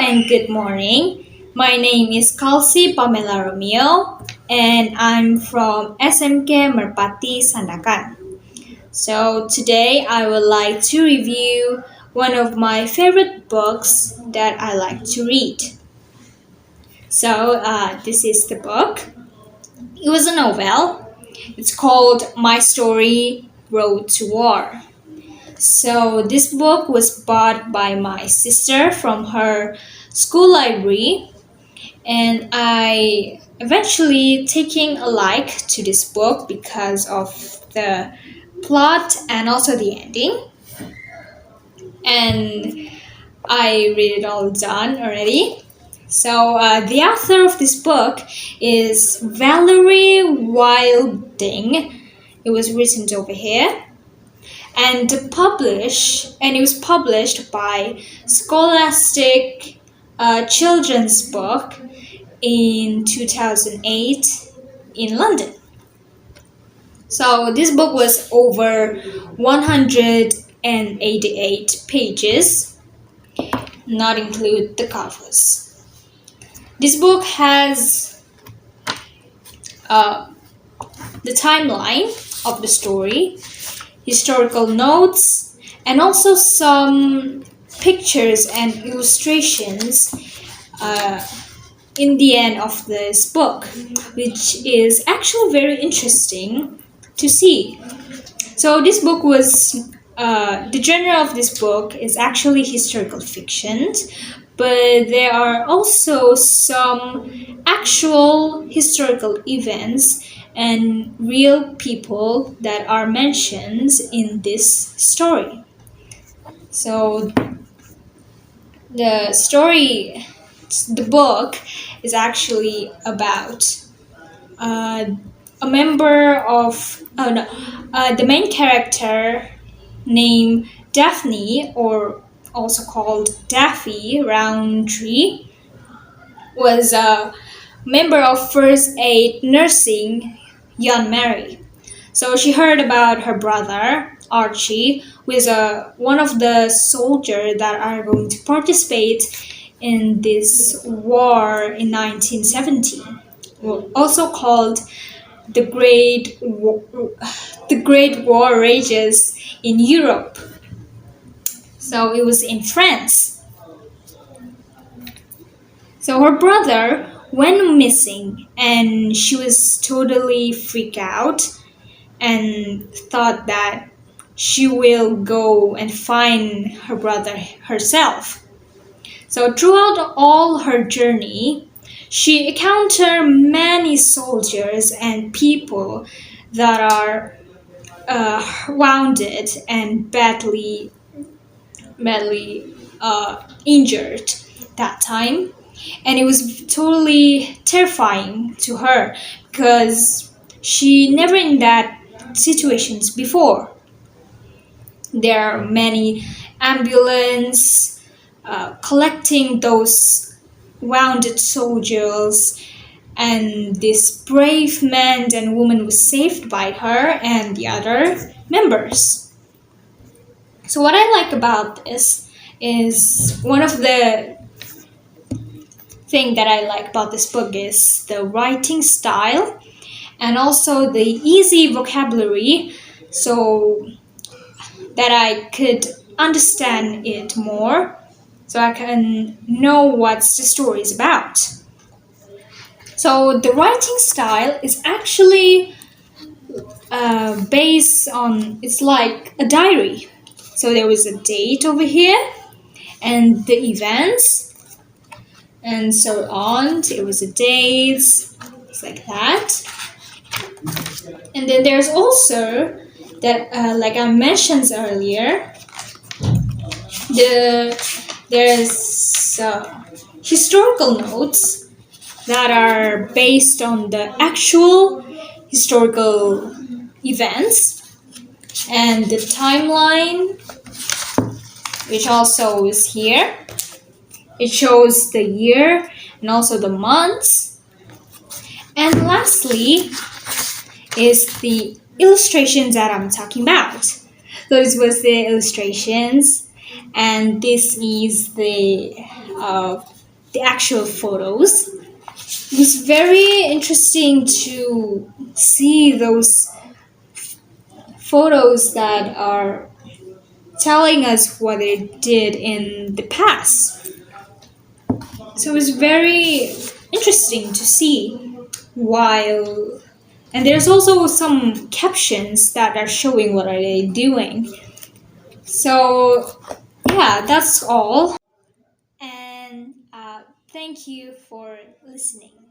and good morning. My name is Kelsey Pamela Romeo and I'm from SMK Merpati, Sandakan. So today I would like to review one of my favorite books that I like to read. So this is the book. It was a novel. It's called My Story, Road to War. So this book was bought by my sister from her school library, and I eventually taking a like to this book because of the plot and also the ending. And I read it all done already. So the author of this book is Valerie Wilding. It was written over here. And it was published by Scholastic Children's Book in 2008 in London. So this book was over 188 pages, not include the covers. This book has the timeline of the story, historical notes, and also some pictures and illustrations in the end of this book, which is actually very interesting to see. So this book was, the genre of this book is actually historical fiction, but there are also some actual historical events and real people that are mentioned in this story. So the book is actually about the main character named Daphne, or also called Daffy Roundtree, was a member of First Aid Nursing, Young Mary. So she heard about her brother Archie, who is one of the soldiers that are going to participate in this war in 1917, also called the Great War rages in Europe. So it was in France. So her brother went missing and she was totally freaked out and thought that she will go and find her brother herself. So throughout all her journey, she encountered many soldiers and people that are wounded and badly injured that time. And it was totally terrifying to her because she never in that situations before. There are many ambulance collecting those wounded soldiers, and this brave man and woman was saved by her and the other members. So what I like about this is one of the thing that I like about this book is the writing style and also the easy vocabulary, so that I could understand it more, so I can know what the story is about. So the writing style is actually based on, it's like a diary. So there was a date over here and the events and so on. It was a date, it's like that. And then there's also that, like I mentioned earlier, there's historical notes that are based on the actual historical events, and the timeline, which also is here. It shows the year and also the months. And lastly is the illustrations that I'm talking about. Those was the illustrations, and this is the the actual photos. It was very interesting to see those photos that are telling us what they did in the past. So it was very interesting to see while and there's also some captions that are showing what are they doing. So yeah, that's all. And thank you for listening.